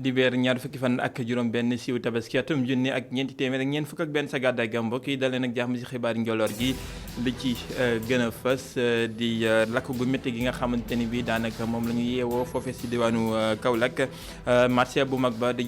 dibeer ñaar fukki fan ak juróom benn siiw tabaski atum junni ak ñeenti téeméer ak ñeent fukk ak benn sa gàddaay ga mbokk yi dalee nag jàmm ci xibaar njoloor gi li ci gën a fës di lakk gu métti gi nga xamante ni bi daanaka moom la ñu yeewoo foofee si diwaanu Kaolack marché bu mag ba di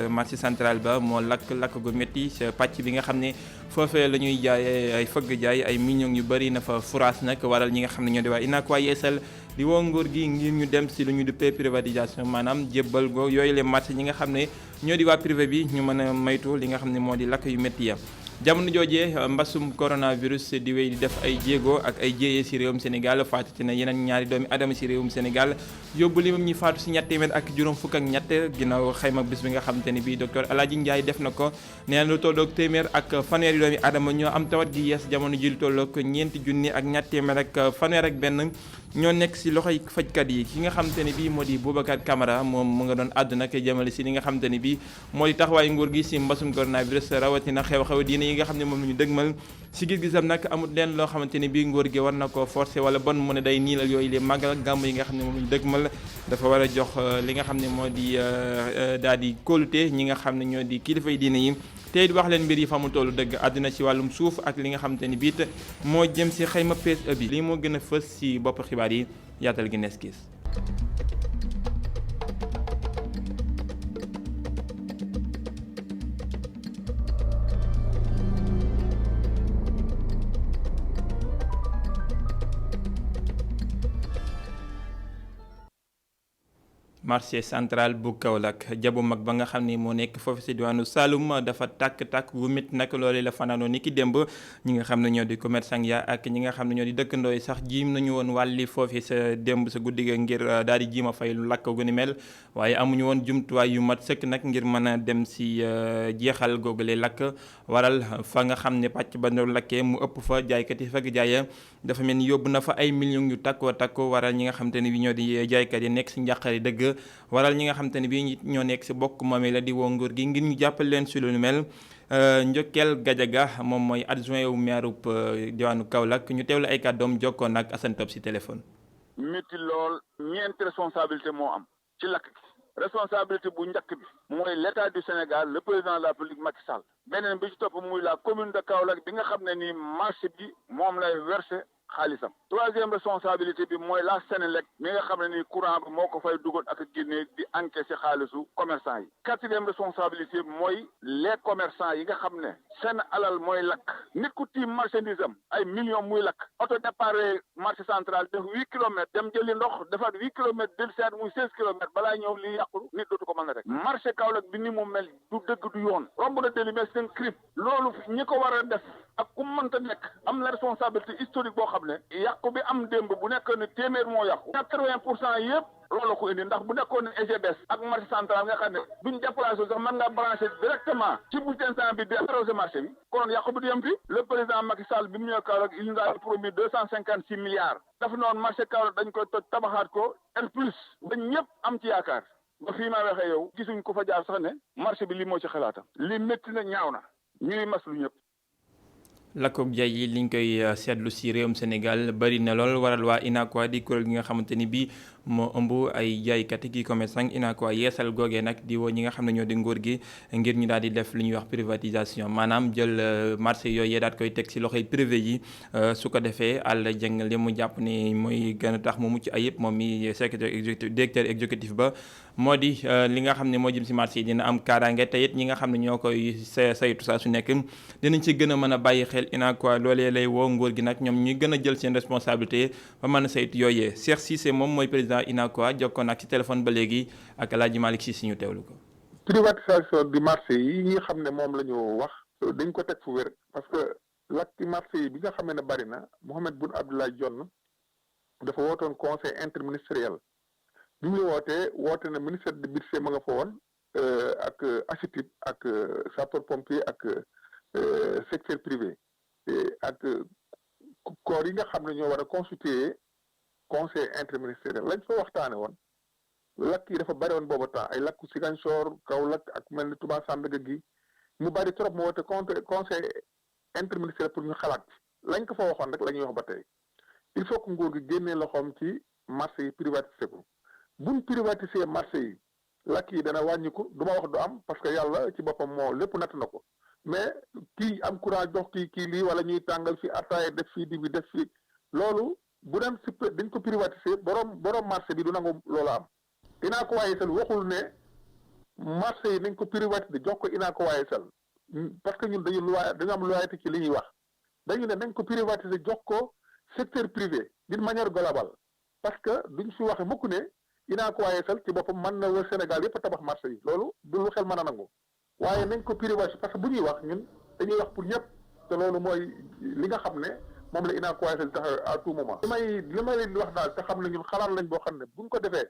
marché central ba moo lakk gu métti pàcc bi nga xam ne foofee la ñuy jaayee ay fëgg jaay ay millions yu bëri na fa furaas nag waral ñi nga xam ne ñoo di waa Unacois Yeesal di woo nguur gi ngir ñu dem si lu ñu duppee privatisation maanaam jébbal go yooyu les marché ñi nga xam ne ñoo di waa privé bi ñu mën a maytu li nga xam ne moo di lakk yu métti ya jamono joojee mbasum coronavirus di wéy di def ay jéego ak ay jéyee si réewum Sénégal faatu na yeneen ñaari doomi adama si réewum Sénégal yóbbu limam ñi faatu si ñett téeméer ak juróom fukk ak ñett ginnaaw xayma bis bi nga xamante ni bii docteur Aladji Ndiaye def na ko nee na lu tolloog téeméer ak fanweeri doomi adama ñoo am tawat gi yees jamono ji lu tolloog ñeenti junni ak ñett téeméer ak fanweer ak benn ñoo nekk si loxoy fajkat yi ki nga xamante ni bii moo di Boubacar Camara moom mu nga doon àddu nag jëmale si li nga xamante ni bii moo di taxawaayu nguur gi si mbasum coronavirus rawatina xew-xew diine yi nga xam ne moom la ñu dëgmal si gis-gisam nag amul leen loo xamante ni bii nguur gi war na ko forcé wala bon mu ne day niilal yooyu les màggal ak gàmm yi nga xam ne moom la ñu dëgmal dafa war a jox li nga xam ne moo di daal di kóolute ñi nga xam ne ñoo di kilifay diine yi tey di wax leen mbir yi fa mu tollu dëgg àdduna ci wàllum suuf ak li nga xamante ni biit moo jëm si xayma PSE bi lii moo gën a fës si bopp xibaar yi yaatal gi nees kiis marché central bu Kaolack jabu mag ba nga xam ni moo nekk foofu si diwaanu Saloum dafa tàkk-tàkk bu métti nag loolee la fanaanoo ni ki démb ñi nga xam ne ñoo di commerçant ya ak ñi nga xam ne ñoo di dëkkandoo yi sax jiim nañu woon wàlli foofu sa démb sa guddi ga ngir daal di jiima fay lu lakk gu ni mel waaye amuñu woon jumtuwaay yu mat sëkk nag ngir mën a dem si jeexal googule lakk waral fa nga xam ne pàcc ba doon lakkee mu ëpp fa jaaykat yi fekk jaaya dafa mel ni yóbbu na fa ay millions yu takko waral ñi nga xam te ne bi ñoo di jaaykat yi nekk si njàqare dëgg waral ñi nga xam te ne bii ñoo nekk si bokk moomee la di woo nguur gi ngir ñu jàppale leen si lu mel Njokkeel Gajaga moom mooy adjoint wu maire diwaanu Kaolack ñu teewlu ay kàddoom jokkoon ak Assane Top si téléphone. métti lool ñeenti responsabilité moo am ci lakk gi responsabilité bu njëkk bi mooy l'état du Sénégal le président de la République Macky Sall beneen bi ci topp muy la commune de Kaolack bi nga xam ne ni marché bi moom lay versé xaalisam troisième responsabilité bi mooy la Sénélec mi nga xam ne ni courant bi moo ko fay dugal ak génne di encaisser xaalisu commerçant yi quatrième responsabilité bi mooy les commerçants yi nga xam ne seen alal mooy lakk nit ku tiim marchandise am ay millions muy lakk oto départ marché central def 8 kilomètres dem jëli ndox defaat 8 kilomètres del seet muy 16 kilomètres balaa ñëw li yàqu nit dootu ko mën a rek marché Kaolack bi ni mu mel du dëgg du yoon romb na déli mais c'est un crime loolu ñi ko war a def ak ku mënta nekk am na responsabilité historique boo xam ne yàqu bi am démb bu nekkoon ne téeméer moo yàqu 80% yëpp loolu ko indi ndax bu nekkoon ne EGBS ak marché central nga xam ne duñ déplacé sax mën ngaa branché directement ci bout d'instant bi di arrosé marché bi kon yàqu bi du yem fi le président Macky Sall bi mu ñëw Kaolack il nous a promis 256 milliards dafa noonu marché Kaolack dañ koy toj tabaxaat ko en plus ba ñëpp am ci yaakaar ba fii maa waxee yow gisuñ ko fa jaar sax ne marché bi li moo ci xalaatam li métti na ñaaw na ñuy mas lu ñëpp lakkook jaay yi liñ koy seetlu si réewum Sénégal bari na lool waral waa Unacois di kuréel gi nga xamante ni bii moo ëmb ay jaaykat ki commerçant Unacois Yeesal googee nag di woo ñi nga xam ne ñoo di nguur gi ngir ñu daal di def li ñuy wax privatisation maanaam jël marché yooyu daal koy teg si loxoy privé yi su ko defee àll jëng li mu jàpp ni mooy gën a tax mu mucc ayib moom mi secrétaire exécutif directeur exécutif ba moo di li nga xam ne moo jëm si marché yi dina am kaaraange te it ñi nga xam ne ñoo koy saytu saa su nekk dinañ ci gën a mën a bàyyi xel Unacois loolee lay woo nguur gi nag ñoom ñuy gën a jël seen responsabilité ba mën a saytu yooyee Cheikh Cissé moom mooy président Unacois jokkoon ak ci téléphone ba léegi ak El Hadj Malick Cissé ñu teewlu ko. privatisation di marché yi ñi xam ne moom la ñu wax dañ ko teg fu wér parce que lakki marché yi bi nga xam ne bari na Mahammed Boun Abdallah Dionne dafa wootoon conseil interministériel bi mu woote na ministère de budget ma nga fa woon ak AGETIP ak sapeur pompier ak secteur privé ak corps yi nga xam ne ñoo war a constituer conseil interministériel lañ fa waxtaane woon lakk yi dafa bari woon booba temps ay lakku Ziguinchor Kaolack ak mel ni Touba Sandaga gi mu bari trop mu woote conseil interministériel pour ñu xalaat lañ ko fa waxoon rek la ñuy wax ba tey il faut que nguur gi génnee loxoom ci marché yi privatisé ko buñ privatiser marché yi lakk yi dana wàññiku du ma wax du am parce que yàlla ci boppam moo lépp natt na ko mais kii am courage dox kii lii wala ñuy tàngal fi ataaya def fii di bi def fii loolu bu dem si dañ ko privatiser borom marché bi du nangu loolu am. Inaa ko waaye sel waxul ne marché yi nañ ko privatiser jox ko Inaa ko waaye sel parce que ñun dañu am loyauté ci li ñuy wax dañu ne nañ ko privatiser jox ko secteur privé d'une manière globale parce que duñ fi waxe mukk ne Inaa ko waaye sel ci boppam mën na wër Sénégal yëpp a tabax marché yi loolu du lu xel mën a nangu waaye nañ ko privatiser parce que bu ñuy wax ñun dañuy wax pour ñëpp te loolu mooy li nga xam ne moom la Inaa ko waaye sel tax à tout moment. li may wax daal te xam ne ñun xalaat lañ boo xam ne buñ ko defee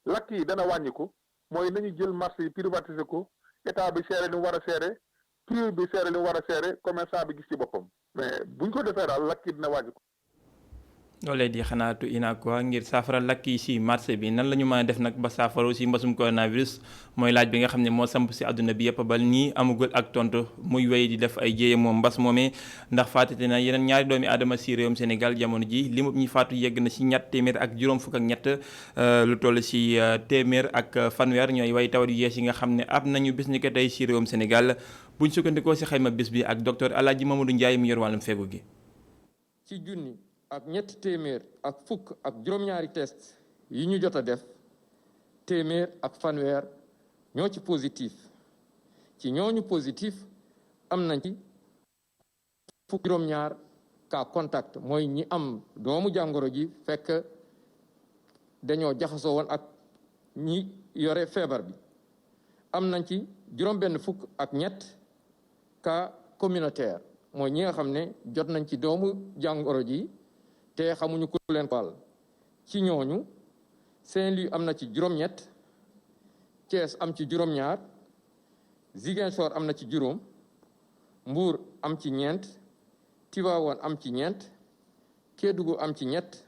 lakk yi dana wàññiku mooy nañu jël marché yi privatiser ko état bi seere li mu war a seere privé bi seere li mu war a seere commerçant bi gis ci boppam mais buñ ko defee daal lakk yi dina wàññiku. loolee di xanaatu UNACOIS ngir saafara lakk yi ci marché bi nan la ñu mën a def nag ba saafara aussi mbasum coronavirus mooy laaj bi nga xam ne moo samp ci àdduna bi yëpp ba nii amagul ak tontu muy wéy di def ay jéye moom mbas moomee ndax faatite na yeneen ñaari doomi aadama ci réewum Sénégal jamono ji limu ñi faatu yegg na ci ñett téeméer ak juróom fukk ak ñett lu toll ci téeméer ak fanweer ñooy way tawat yu yees yi nga xam ne am nañu bis ni ko tey ci réewum Sénégal buñ sukkandikoo ci xayma bis bi ak docteur Alaaji Mamadou Ndiaye mu yor wàllum feegu gi ci junni ak ñetti téeméer ak fukk ak juróom-ñaari test yi ñu jot a def téeméer ak fanweer ñoo ci positif ci ñooñu positif am nañ ci fukk juróom-ñaar cas contact mooy ñi am doomu jàngoro ji fekk dañoo jaxasoo woon ak ñi yore feebar bi am nañ ci juróom-benn fukk ak ñett cas communautaire mooy ñi nga xam ne jot nañ ci doomu jàngoro ji te xamuñu ku leen wàll ci ñooñu Saint-Louis am na ci juróom-ñett Thiès am ci juróom-ñaar Ziguinchor am na ci juróom Mbour am ci ñeent Tivaouane am ci ñeent Kédougou am ci ñett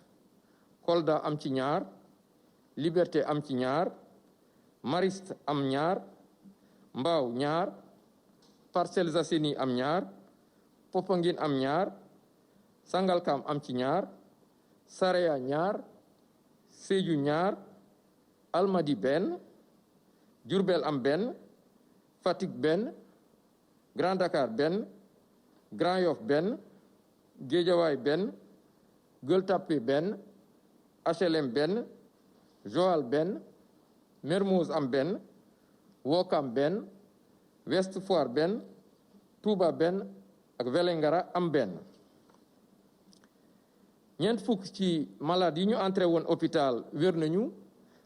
Kolda am ci ñaar Liberté am ci ñaar Mariste am ñaar Mbao ñaar Parcelles Assainies am ñaar Popenguine am ñaar Sangalkam am ci ñaar Saraya ñaar Sédhiou ñaar Almadi benn Diourbel am benn Fatick benn Grand Dakar benn Grand Yoff benn Guédiawaye benn Gueule Tapée benn HLM benn Joal benn Mermoz am benn Ouakam benn Ouest Foire benn Touba benn ak Vélingara am benn ñeent fukk ci malade yi ñu entré woon hôpital wér nañu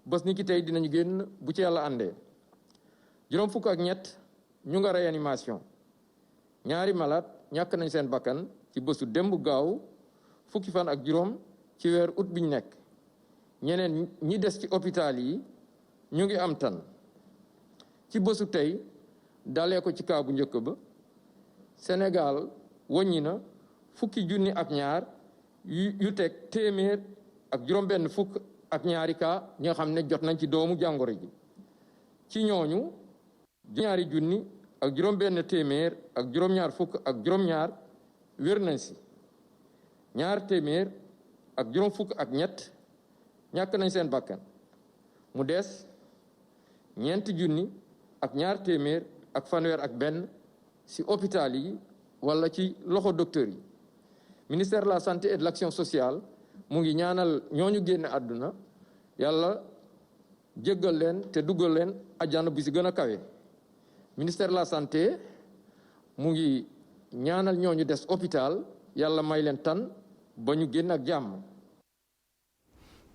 bés ni ki tey dinañu génn bu ci yàlla àndee juróom fukk ak ñett ñu nga réanimation ñaari malade ñàkk nañ seen bakkan ci bésu démb gaaw fukki fan ak juróom ci weer août bi ñu nekk ñeneen ñi des ci hôpital yi ñu ngi am tan ci bésu tey dalee ko ci kaa bu njëkk ba Sénégal wàññi na fukki junni ak ñaar yu teg téeméer ak juróom-benn fukk ak ñaari cas ñi nga xam ne jot nañ ci doomu jàngoro ji ci ñooñu ñaari junni ak juróom-benn téeméer ak juróom-ñaar fukk ak juróom-ñaar wér nañ si ñaar téeméer ak juróom fukk ak ñett ñàkk nañ seen bakkan mu des ñeenti junni ak ñaar téeméer ak fanweer ak benn si hôpital yi wala ci loxo docteur yi ministère de la santé et de l'action sociale mu ngi ñaanal ñooñu génne àdduna yàlla jéggal leen te duggal leen àjjana bi si gën a kawe ministère de la santé mu ngi ñaanal ñooñu des hôpital yàlla may leen tan ba ñu génn ak jàmm.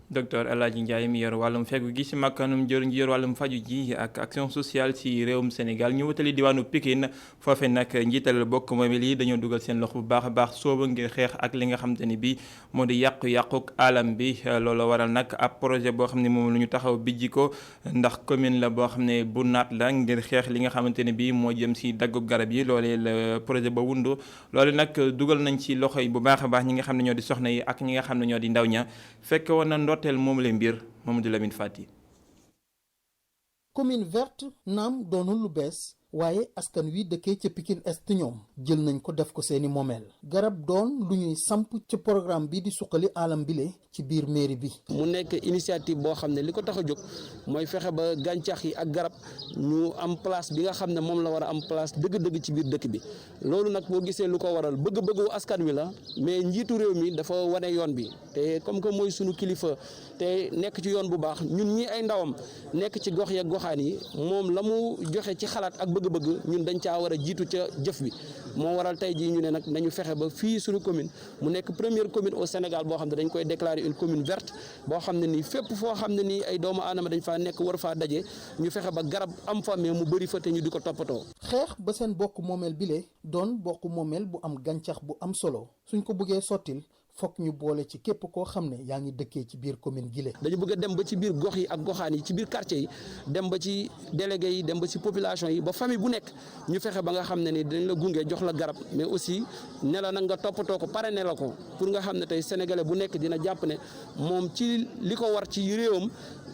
docteur El Hadji Ndiaye mi yor wàllum fegu gi ci makkanum jëriñ ji yor wàllum faju ji ak action sociale ci réewum Sénégal ñu wutali diwaanu Pikine foofe nag njiital bokk moomeel yi dañoo dugal seen loxo bu baax a baax sooba ngir xeex ak li nga xamante ni bi moo di yàqu-yàquk alam bi loolu waral nag ab projet boo xam ne moom lu ñu taxaw bijji ko ndax commune la boo xam ne bu naat la ngir xeex li nga xamante ne bi moo jëm ci daggub garab yi loolee la projet ba wundu loolu nag dugal nañ ci loxo yi bu baax a baax ñi nga xam ne ñoo di soxna yi ak ñi nga xam ne ñoo di ndaw ña fekk woon na ndorteel moom leen mbir Mamadou Lamine Fati. commune verte naam doonul lu bees waaye askan wi dëkkee ca Pikine Est ñoom jël nañ ko def ko seeni moomeel garab doon lu ñuy samp ci programme bi di suqali alam bile ci biir mairie bi. mu nekk initiative boo xam ne li ko tax a jóg mooy fexe ba gàncax yi ak garab ñu am place bi nga xam ne moom la war a am place dëgg-dëgg ci biir dëkk bi loolu nag boo gisee lu ko waral bëgg-bëggu askan wi la mais njiitu réew mi dafa wane yoon bi te comme que mooy sunu kilifa te nekk ci yoon bu baax ñun ñi ay ndawam nekk ci gox yeeg goxaan yi moom la mu joxe ci xalaat ak bëgg-bëgg ñun dañ caa war a jiitu ca jëf bi moo waral tey jii ñu ne nag nañu fexe ba fii suñu commune mu nekk première commune au Sénégal boo xam ne dañ koy déclarer une commune verte boo xam ne nii fépp foo xam ne nii ay doomu aadama dañ faa nekk war faa daje ñu fexe ba garab am fa mais mu bëri fa te ñu di ko toppatoo. xeex ba seen bokk moomeel bile doon bokk moomeel bu am gàncax bu am solo suñ ko bëggee sottil fokk ñu boole ci képp koo xam ne yaa ngi dëkkee ci biir commune gile. dañu bëgg a dem ba ci biir gox yi ak goxaan yi ci biir quartier yi dem ba ci délégué yi dem ba ci population yi ba famille bu nekk ñu fexe ba nga xam ne ni dañ la gunge jox la garab mais aussi ne la nag nga toppatoo ko pare ne la ko pour nga xam ne tey sénégalais bu nekk dina jàpp ne moom ci li ko war ci réewam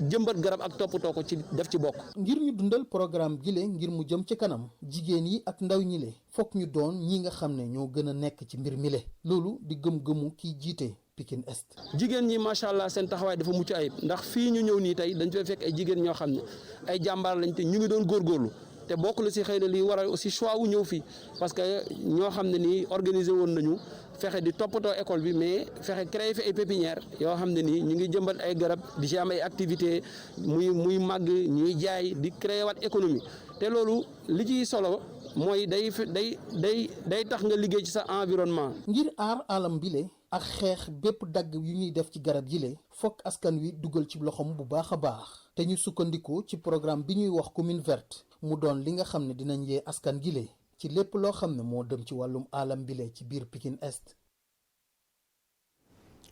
jëmbat garab ak toppatoo ko ci def ci bokk. ngir ñu dundal programme gile ngir mu jëm ci kanam jigéen yi ak ndaw ñi le fokk ñu doon ñi nga xam ne ñoo gën a nekk ci mbir mi le loolu di gëm-gëmu kiy jiite Pikine Est. jigéen ñi macha allah seen taxawaay dafa mucc ayib ndax fii ñu ñëw nii tey dañ fay fekk ay jigéen ñoo xam ne ay jàmbaar lañ te ñu ngi doon góorgóorlu te bokk la si xëy na lii waral aussi choix wu ñëw fii parce que ñoo xam ne nii organisé woon nañu fexe di toppatoo école bi mais fexe créer fi ay pépinière yoo xam ne nii ñu ngi jëmbat ay garab di ci am ay activité muy màgg ñuy jaay di créer waat économie te loolu li ciy solo mooy day tax nga liggéey ci sa environnement. ngir aar alam bile ak xeex bépp dagg yu ñuy def ci garab yile fokk askan wi dugal ci loxoom bu baax a baax te ñu sukkandiku ci programme bi ñuy wax commune verte mu doon li nga xam ne dinañ yee askan gile ci lépp loo xam ne moo dem ci wàllum alam bile ci biir Pikine Est.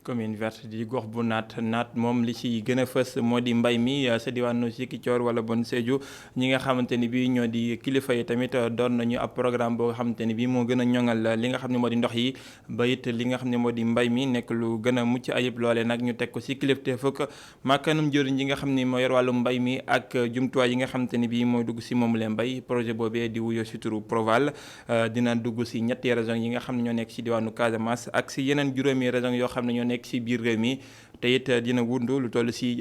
commune verte di gox bu naat moom li ci gën a fës moo di mbay mi sa diwaanu Ziguinchor wala bon Sédhiou ñi nga xamante ni bii ñoo di kilifa yi tamit doon nañu ab programme boo xamante ni bii moo gën a ñoŋal li nga xam ne moo di ndox yi ba it li nga xam ne moo di mbay mi nekk lu gën a mucc ayib loole nag ñu teg ko ci kilifte fukk makkanum jëriñ yi nga xam ne moo yor wàllu mbay mi ak jumtuwaay yi nga xamante ni bii mooy dugg ci moom leen mbay projet boobee di wuyoo ci turu Proval dina dugg ci ñetti régions yi nga xam ne ñoo nekk ci diwaanu Casamance ak ci yeneen juróomi régions yoo xam ne ñoo nekk ci biir réew mi te it dina wundu lu toll ci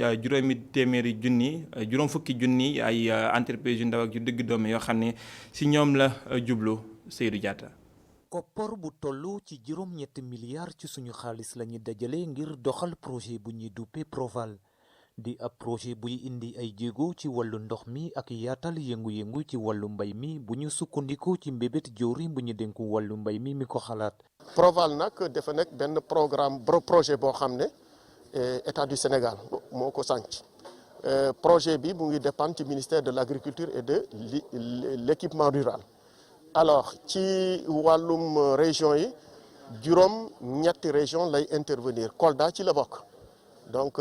juróom fukki junni ay entreprise yu ndaw ak yu digg doom yoo xam ne ci ñoom la jublu Seydou Diatta. koppor bu toll ci juróom-ñetti milliards ci suñu xaalis la ñu dajale ngir doxal projet bu ñuy duppe Proval di ab projet buy indi ay jéego ci wàllu ndox mi ak yaatal yëngu-yëngu ci wàllu mbay mi bu ñu sukkandiku ci mbébét jëwriñ bu ñu dénku wàllu mbay mi ko xalaat. Proval nag dafa nekk benn programme projet boo xam ne état du Sénégal moo ko sànc projet bi mu ngi dépendre ci ministère de l'agriculture et de l'équipement rural. alors ci wàllum région yi juróom-ñetti région lay intervenir Kolda ci la bokk. donc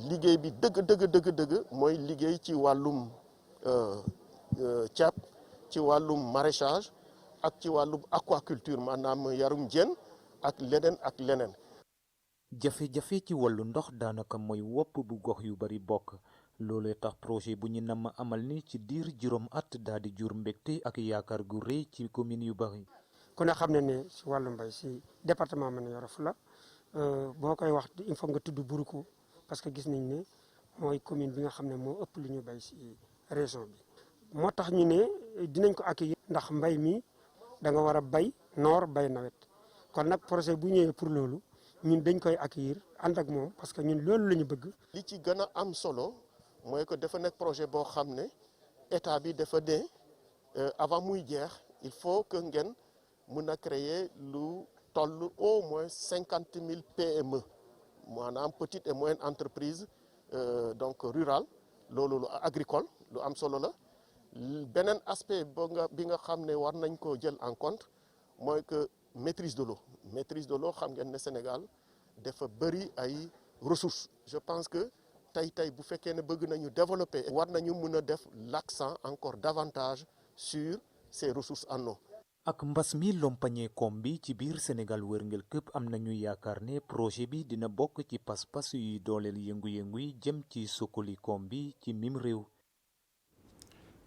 liggéey bi dëgg mooy liggéey ci wàllum ceeb ci wàllum maraîchage ak ci wàllum aquaculture maanaam yarum jën ak leneen. jafe-jafe ci wàllu ndox daanaka mooy wopp bu gox yu bari bokk loolee tax projet bu ñu namm amal ni ci diir juróom at daal di jur mbégte ak yaakaar gu rëy ci commune yu bari. ku ne xam ne si wàllu mbay si département man Yoro Foulah boo koy wax il faut nga tudd Buruku parce que gis nañ ne mooy commune bi nga xam ne moo ëpp lu ñu bay si région bi moo tax ñu ne dinañ ko accueillir ndax mbay mi da nga war a bay noor bay nawet kon nag projet bu ñëwee pour loolu ñun dañ koy accueillir ànd ak moom parce que ñun loolu la ñu bëgg. li ci gën a am solo mooy que dafa nekk projet boo xam ne état bi dafa ne avant muy jeex il faut que ngeen mun a créer lu toll au moins 50 000 PME maanaam petite et moyenne entreprise donc rurale loolu lu agricole lu am solo la beneen aspect bi nga xam ne war nañ ko jël en compte mooy que maîtrise de l'eau xam ngeen ne Sénégal dafa bëri ay ressources je pense que tey bu fekkee ne bëgg nañu développer war nañu mun a def l'accent encore davantage sur ces ressources en eau. ak mbas mi lompañee koom bi ci biir Sénégal wërngël këpp am nañu yaakaar ne projet bi dina bokk ci pas-pas yuy dooleel yëngu-yëngu yi jëm ci sukkali koom bi ci mim réew.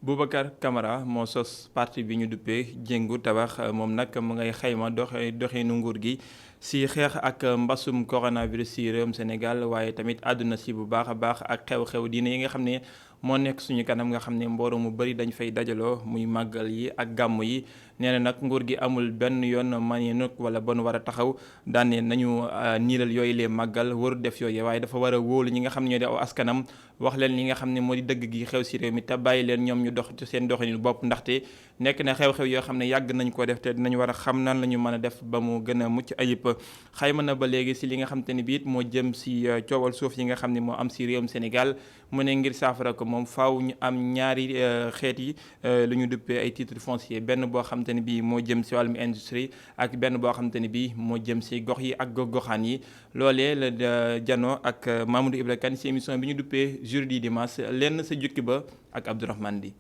Boubacar Camara moo sos parti bi ñu duppee Jëngu Tabax moom nag mu ngay xayma doxinu nguur gi si xeex ak mbasum coronavirus si réewum Sénégal waaye tamit àdduna si bu baax a baax ak xew-xew diine yi nga xam ne moo nekk suñu kanam nga xam ne mbooloo mu bari dañ fay dajaloo muy màggal yi ak gàmm yi nee na nag nguur gi amul benn yoon manienuk wala bon war a taxaw daan ne nañu niilal yooyu lee màggal warul def yooyu waaye dafa war a wóolu ñi nga xam ne ñoo di aw askanam wax leen li nga xam ne moo di dëgg gi xew si réew mi te bàyyi leen ñoom ñu dox ci seen doxalin bopp ndaxte nekk na xew-xew yoo xam ne yàgg nañ ko def te dinañ war a xam nan la ñu mën a def ba mu gën a mucc ayib xayma na ba léegi si li nga xam te ne biit moo jëm si coowal suuf yi nga xam ne moo am si réewum Sénégal mu ne ngir saafara ko moom faaw ñu am ñaari xeet yi lu ñu duppee ay titre foncier benn boo xam te ne bii moo jëm si wàllum industrie ak benn boo xam te ne bii moo jëm si gox yi ak gox-goxaan yi loolee la janoo ak Mamadou Ibra Kane si émission bi ñu duppee Jour du Dimanche lenn sa jukki ba ak Abdourahmane Di.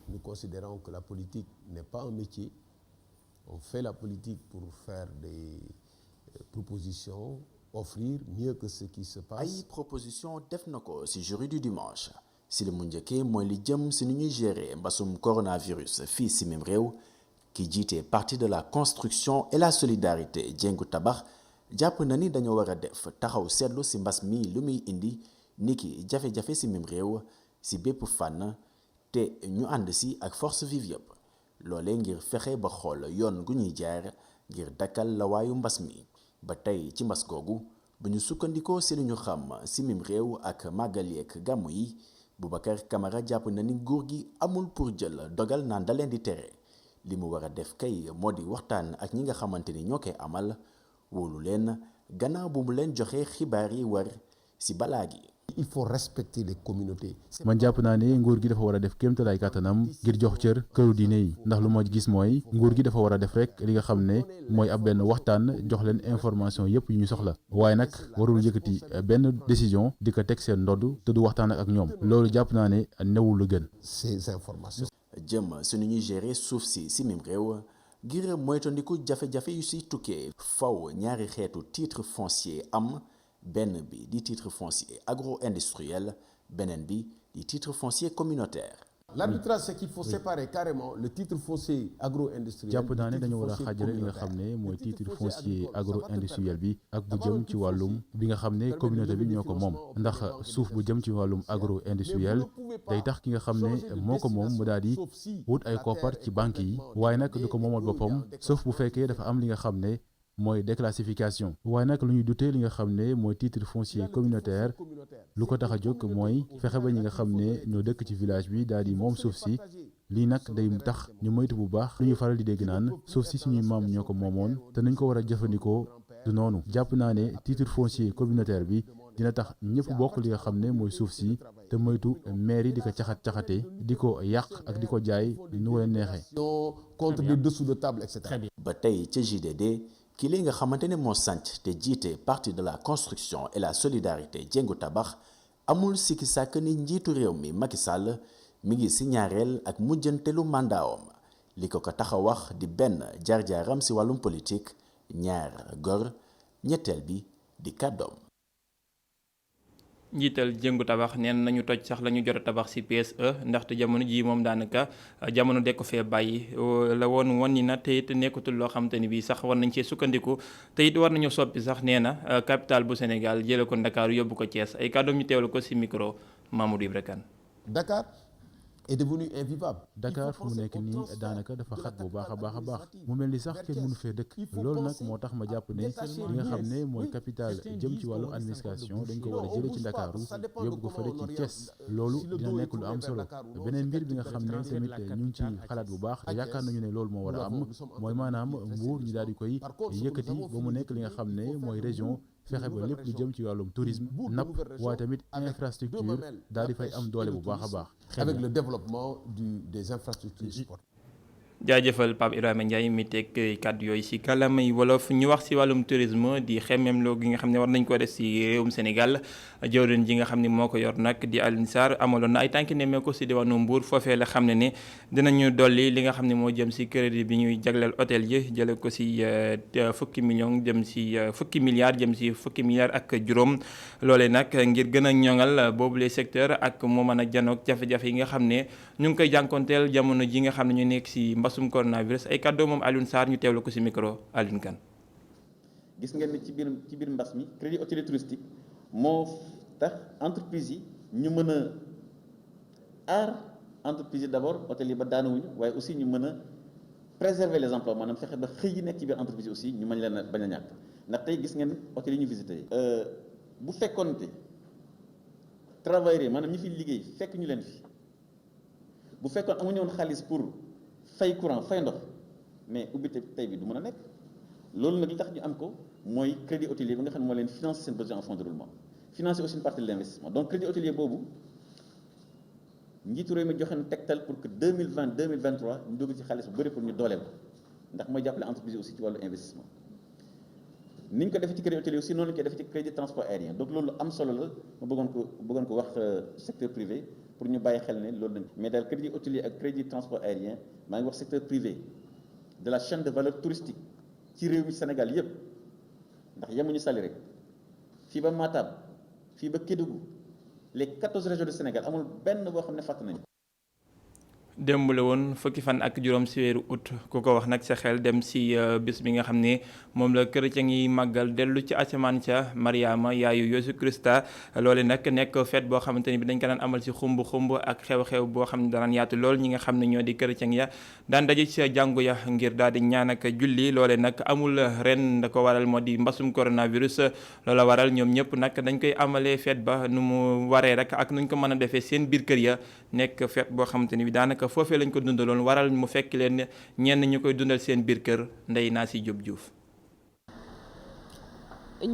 Nous considérons que la politique n'est pas un métier. On fait la politique pour faire des propositions, offrir mieux que ce qui se passe. ay proposition def na ko ci Jour du Dimanche si li mu njëkkee mooy li jëm ci nu ñuy gérer mbasum coronavirus fii ci mim réew ki jiite parti de la construction et la solidarité Jëngu Tabax jàpp na ni dañoo war a def taxaw seetlu ci mbas mi lu muy indi niki jafe-jafe ci mim réew ci bépp fànn te ñu ànd ci ak force vive yëpp loolee ngir fexe ba xool yoon gu ñuy jaar ngir dakkal la waayu mbas mi ba tey ci mbas googu bu ñu sukkandikoo ci li ñu xam ci mim réew ak màggal yeeg gàmmu yi Boubacar Camara jàpp na ni nguur gi amul pour jël dogal naan da leen di tere li mu war a def kay moo di waxtaan ak ñi nga xamante ni ñoo koy amal wóolu leen gannaaw bu mu leen joxe xibaar yi war ci balaa gi. Il faut respecter les communautés. man jàpp naa ne nguur gi dafa war a def kéemtalaay kàttanam ngir jox cër këru diine yi ndax lu ma gis mooy nguur gi dafa war a def rek li nga xam ne mooy ab benn waxtaan jox leen information yépp yu ñu soxla waaye nag warul yëkkati benn décision di ko teg seen ndodd te du waxtaan ak ñoom loolu jàpp naa ne newul lu gën. Ces informations. jëm su nu ñuy gérer suuf si mim réew ngir moytandiku jafe-jafe yu siy tukkee faw ñaari xeetu titre foncier am. benn bi di titre foncier agro-industriel beneen bi di titre foncier communautaire. L'arbitrage, c'est qu'il faut séparer carrément le titre foncier agro-industriel. jàpp naa ne dañoo war a xaajale li nga xam ne mooy titre foncier agro-industriel bi ak bu jëm ci wàllum bi nga xam ne communauté bi ñoo ko moom ndax suuf bu jëm ci wàllum agro-industriel day tax ki nga xam ne moo ko moom mu daal di wut ay koppar ci banque yi waaye nag du ko moomal boppam sauf bu fekkee dafa am li nga xam ne mooy déclassification waaye nag lu ñuy dutee li nga xam ne mooy titre foncier communautaire lu ko tax a jóg mooy fexe ba ñi nga xam ne ñoo dëkk ci village bi daal di moom suuf si lii nag day tax ñu moytu bu baax lu ñu faral di dégg naan suuf si suñuy maam ñoo ko moomoon te nañ ko war a jëfandikoo du noonu jàpp naa ne titre foncier communautaire bi dina tax ñëpp bokk li nga xam ne mooy suuf si te moytu maire yi di ko caxat-caxate di ko yàq ak di ko jaay nu ko leen neexee. contre des dessous de table et cetera. ba tey ca JDD ki li nga xamante ne moo sant te jiite parti de la construction et la solidarité Jëngu Tabax amul sikki sàkk ni njiitu réew mi Macky Sall mi ngi ci ñaareel ak mujjantelu mandaawam li ko tax a wax di benn jaar-jaaram ci wàllum politique ñaar gor ñetteel bi di kàddoom. njiital Jëngu Tabax neen nañu toj sax la ñu jot a tabax ci PSE ndaxte jamono ji moom daanaka jamono de ko fee bàyyi la woon ni na te it nekkatul loo xamante ni bii sax war nañ cee sukkandiku te it war nañoo soppi sax nee na capitale bu Sénégal jële ko Dakar yóbbu ko Thiès ay kàddoom ñu teewlu ko ci micro Mamadou Ibra Kane. Dakar est devenu invivable. Dakar fu mu nekk nii daanaka dafa xat bu baax a baax mu mel ni sax kenn mënu fee dëkk loolu nag moo tax ma jàpp ne li nga xam ne mooy capital jëm ci wàllu administration dañ ko war a jëlee ci Ndakaaru yóbbu ko fële ci Thiès loolu dina nekk lu am solo beneen mbir bi nga xam ne tamit ñu ngi ci xalaat bu baax yaakaar nañu ne loolu moo war a am mooy maanaam Mbour ñu daal di koy yëkkati ba mu nekk li nga xam ne mooy région fexe ba lépp lu jëm ci wàllum tourisme napp waaye tamit infrastructure daal di fay am doole bu baax a baax. avec le développement des infrastructures sportives. jaajëfal Pape Ibrahima Ndiaye mi teg kàddu yooyu si kàllaamay wolof ñu wax si wàllum tourisme di xemmemloo gi nga xam ne war nañ ko def si réewum Sénégal jawriñ ji nga xam ne moo ko yor nag di Alioune Sarr amaloon na ay tànki nemmeeku si diwaanu Mbour foofee la xam ne dinañu dolli li nga xam ne moo jëm si crédit bi ñuy jagleel hôtel yi jële ko si fukki millions jëm si fukki milliards jëm si fukki milliards ak juróom loolee nag ngir gën a ñoŋal boobu les secteurs ak moo mën a janoog jafe-jafe yi nga xam ne ñu ngi koy jànkonteel jamono ji nga xam ne ñu nekk si mbasum coronavirus ay kàddoo moom Alioune Sarr ñu teewlu ko ci micro Alioune Kane. gis ngeen ni ci biir mbas mi crédit hôtelier touristique moo tax entreprise yi ñu mën a aar entreprise yi d'abord hôtel yi ba daanawuñu waaye aussi ñu mën a préserver les emplois maanaam fexe ba xëy yi nekk ci biir entreprise yi aussi ñu mën leen a bañ a ñàkk ndax tey gis ngeen hôtel yi ñu visité bu fekkoonte travailleurs yi maanaam ñi fi liggéey fekk ñu leen fi bu fekkoon amuñu woon xaalis pour fay courant fay ndox mais ubbi tey bi du mën a nekk loolu nag li tax ñu am ko mooy crédit hôtelier bi nga xam ne moo leen financer seen besoin en fonds de roulement financer aussi une partie de l'investissement donc crédit hôtelier boobu njiitu réew mi joxe na tegtal pour que 2020 2023 ñu dugg ci xaalis bu bëri pour ñu dooleel ko ndax mooy jàppale entreprise aussi ci wàllu investissement ni ñu ko defee ci crédit hôtelier aussi noonu la ñu koy defee ci crédit transport aérien donc loolu am solo la ma bëggoon ko wax secteur privé pour ñu bàyyi xel ne loolu lañ mais daal crédit hôtelier ak crédit transport aérien maa ngi wax secteur privé de la chaîne de valeur touristique ci réew mi Sénégal yépp ndax yemuñu Saly rek fii ba Matam fii ba Kédougou les 14 régions du Sénégal amul benn boo xam ne fàtt nañu. démb la woon fukki fan ak juróom si weeru août ku ko wax nag sa xel dem si bis bi nga xam ne moom la chrétien yi màggal dellu ci asamaan ca Mariama yaayu Yeesu Krista loole nag nekk fête boo xamante ni bi dañ ko daan amal si xumb ak xew-xew boo xam ne daan yaatu lool ñi nga xam ne ñoo di chrétien ya daan daje ci jàngu ya ngir daal di ñaan ak julli loole nag amul ren da ko waral moo di mbasum coronavirus loola waral ñoom ñëpp nag dañ koy amalee fête ba nu mu waree rek ak nuñ ko mën a defee seen biir kër ya nekk fête boo xamante ni bi daanaka foofee lañ ko dundaloon waral mu fekk leen ñenn ñu koy dundal seen biir kër ndey naa si Jóob Juuf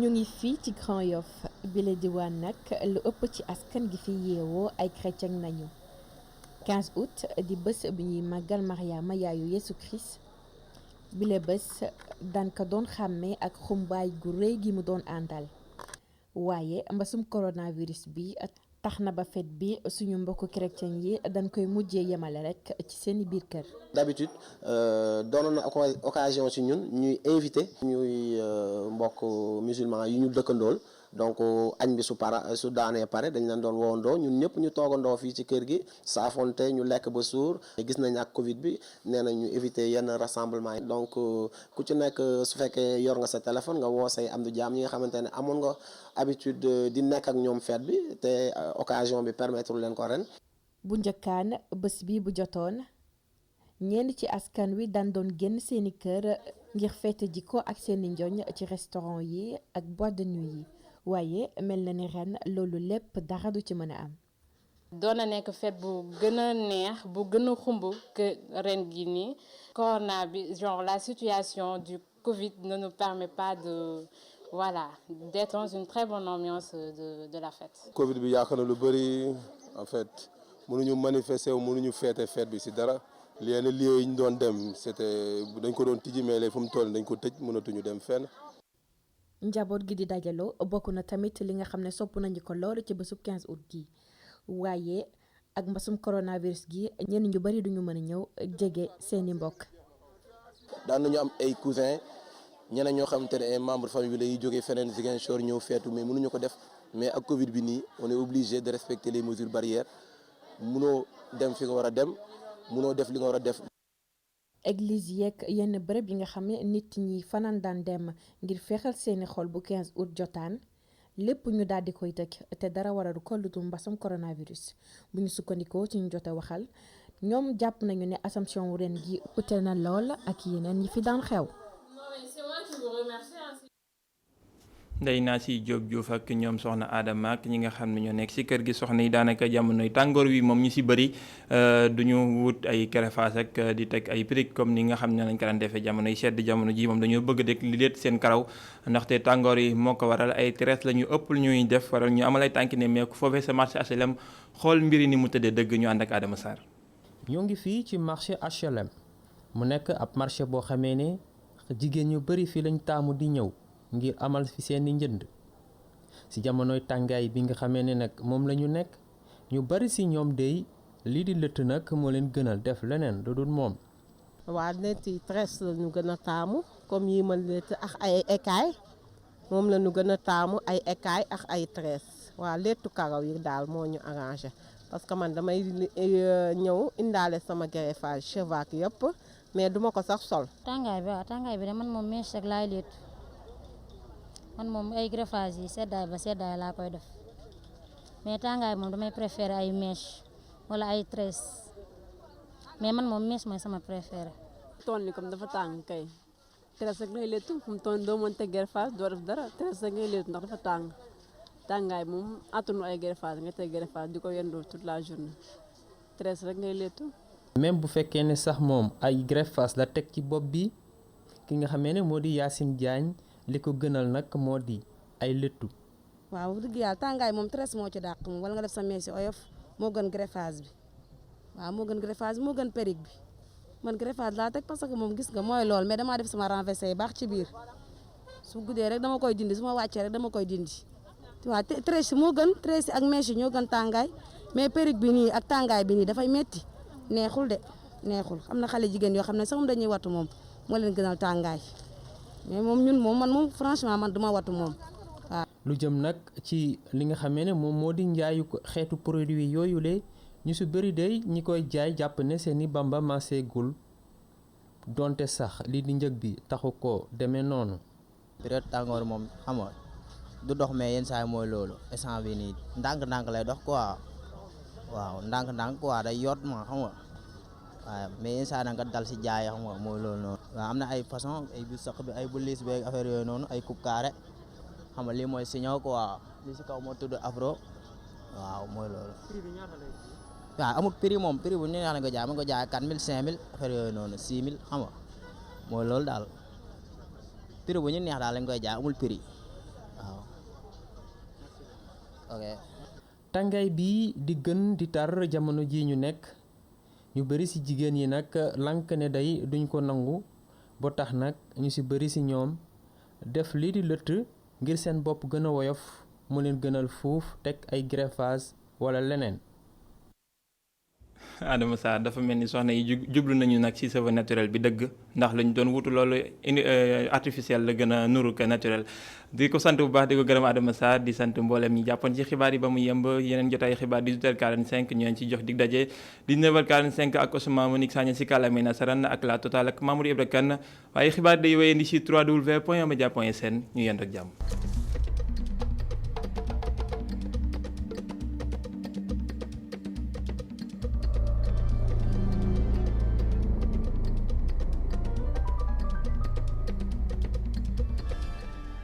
ñu ngi fii ci Grand Yoff bile diwaan nag lu ëpp ci askan gi fi yeewoo ay chrétien nañu 15 août di bés bi ñuy màggal Mariama yaayu Yeesu Christ bile bés daan ko doon xàmmee ak xumbaay gu rëy gi mu doon àndal waaye mbasum coronavirus bi tax na ba fête bi suñu mbokku chrétien yi dañ koy mujjee yemale rek ci seeni biir kër. d'habitude doonoon na occasion ci ñun ñuy invité ñuy mbokk musulman yi ñu dëkkandool donc añ bi su daanee pare dañ leen doon woondoo ñun ñëpp ñu toogandoo fii ci kër gi saafonte ñu lekk ba suur gis nañ ak Covid bi nee na ñu éviter yenn rassemblement yi donc ku ci nekk su fekkee yor nga sa téléphone nga woo say am du jaam ñi nga xamante ne amoon nga habitude di nekk ak ñoom fête bi te occasion bi permettre leen ko ren. bu njëkkaan bés bi bu jotoon ñenn ci askan wi daan doon génn seeni kër ngir fête ji ko ak seeni njoñ ci restaurant yi ak boîte de nuit yi. waaye mel na ni ren loolu lépp dara du ci mën a am. doon na nekk fête bu gën a neex bu gën a xumb que ren gi nii corona bi genre la situation du Covid ne nous permet pas d'être dans une très bonne ambiance de la fête. Covid bi yàq na lu bëri en fait mënuñu manifester wu mënuñu fête bi ci dara yenn lieux yi ñu doon dem c'était dañ ko doon tijji mais léegi fu mu toll dañ ko tëj mënatuñu dem fenn. njaboot gi di dajaloo bokk na tamit li nga xam ne sopp nañu ko loolu ci bésub 15 août gi waaye ak mbasum coronavirus gi ñenn ñu bari duñu mën a ñëw jege seeni mbokk. daan nañu am ay cousins ñeneen ñoo xamante ne ay membres famille bi lay jógee feneen Ziguinchor ñëw feetu mais mënuñu ko def mais ak Covid bi nii on est obligé de respecter les mesures barrières mënoo dem fi nga war a dem mënoo def li nga war a def. église yeeg yenn bërëb yi nga xam ne nit ñi fanaan daan dem ngir feexal seeni xol bu 15 août jotaan lépp ñu daal di koy tëj te dara waralu ko lu dul mbasum coronavirus bu ñu sukkandikoo ci ñu jote waxal ñoom jàpp nañu ne Assomption wu ren gi ute na lool ak yeneen yi fi daan xew. ndey naa si Jóob Juuf ak ñoom soxna Adama ak ñi nga xam ne ñoo nekk si kër gi soxna yi daanaka jamonoy tàngoor wi moom ñu si bëri duñu wut ay kerefaas ak di teg ay pirig comme ni nga xam ne lañ ko daan defee jamonoy sedd jamono ji moom dañoo bëgg dek li leet seen karaw ndaxte tàngoor yi moo ko waral ay tresses la ñu ëpp lu ñuy def waral ñu amal ay tànki ne meeku foofee sa marché HLM xool mbiri ni mu tëddee dëgg ñu ànd ak Adama Sarr. ñoo ngi fii ci marché HLM mu nekk ab marché boo xamee ne jigéen ñu bari fii lañ taamu di ñëw ngir amal fi seeni njënd ci jamonoy tàngaay bi nga xamee ne nag moom la ñu nekk ñu bari ci ñoom dey lii di lëtt nag moo leen gënal def leneen lu dul moom. waa nett yi tresse la ñu gën a taamu comme yi ma lett ak ay écailles moom la ñu gën a taamu ay écailles ak ay tresse waa lettu karaw yi daal moo ñu arrangé parce que man damay ñëw indaale sama greffage cheveux ak yëpp mais duma ko sax sol. tàngaay bi waaw tàngaay bi de man moom mèche rek laay lettu man moom ay greffage yi seddaay laa koy def mais tàngaay moom damay préféré ay mèche wala ay tresse mais man moom mèche mooy sama préféré. tool ni comme dafa tàng kay tresse rek ngay lettu fu mu toll doo mën teg greffage doo def dara tresse rek ngay lettu ndax dafa tàng tàngaay moom attunu ay greffage nga teg greffage di ko yendoo toute la journée tresse rek ngay lettu. même bu fekkee ne sax moom ay greffage la teg ci bopp bi ki nga xamee ne moo di Yacine Diagne li ko gënal nag moo di ay lettu. waaw dëgg yàlla tàngaay moom tresse moo ci dàq moom wala nga def sa meesi oyof moo gën greffage bi waaw moo gën greffage bi moo gën perruque bi man greffage laa teg parce que moom gis nga mooy lool mais damaa def sama renversé yi baax ci biir su guddee rek dama koy dindi su ma wàccee rek dama koy dindi waaw tresse moo gën tresse ak mèche ñoo gën tàngaay mais perruque bi nii ak tàngaay bi nii dafay metti neexul de neexul am na xale jigéen yoo xam ne sax moom dañuy wattu moom moo leen gënal tàngaay mais moom ñun moom man moom franchement man duma wattu moom waaw. lu jëm nag ci li nga xamee ne moom moo di njaayu xeetu produit yooyu le ñu su bëri day ñi koy jaay jàpp ne seeni bamba maaseegul donte sax lii di njëg bi taxu ko demee noonu. période tàngoor moom xam nga du dox mais yenn saa yi mooy loolu instant bi nii ndànk-ndànk lay dox quoi waaw ndànk-ndànk quoi day yot ma xam nga waaw mais yenn saa yi nga dal si jaay xam nga mooy loolu noonu. waaw am na ay façon ay bu sax bi ay bu liis beeg affaire yooyu noonu ay coupe carré xam nga lii mooy signal quoi li si kaw moo tudd afro waaw mooy loolu. waaw amul prix moom prix bu ñu neex la nga jaay ma nga jaay 4000 5000 affaire yooyu noonu 6000 xam nga mooy loolu daal prix bu ñu neex daal lañ koy jaay amul prix waaw ok. tàngaay bi di gën di tar jamono ji ñu nekk ñu bëri ci jigéen yi nag lank ne day duñ ko nangu ba tax nag ñu ci bëri ci ñoom def lii di lëtt ngir seen bopp gën a woyof mu leen gënal fuuf teg ay greffage wala leneen. Adama Sarr dafa mel ni soxna yi jublu nañu nag ci cheveux naturel bi dëgg ndax lañu doon wutu loolu artificiel la gën a nuru que naturel di ko sant bu baax di ko gërëm Adama Sarr di sant mboolem ñi jàppoon ci xibaar yi ba mu yemb yeneen jotaay xibaar 18h45 ñu leen ci jox dig daje 19h45 ak Ousmane Monique Sagna ci kàllaamay nasaraan ak la Total ak Mamoudou Ibra Kane waaye xibaar day wéyandi ci www.media.sn ñu yend ak jàmm.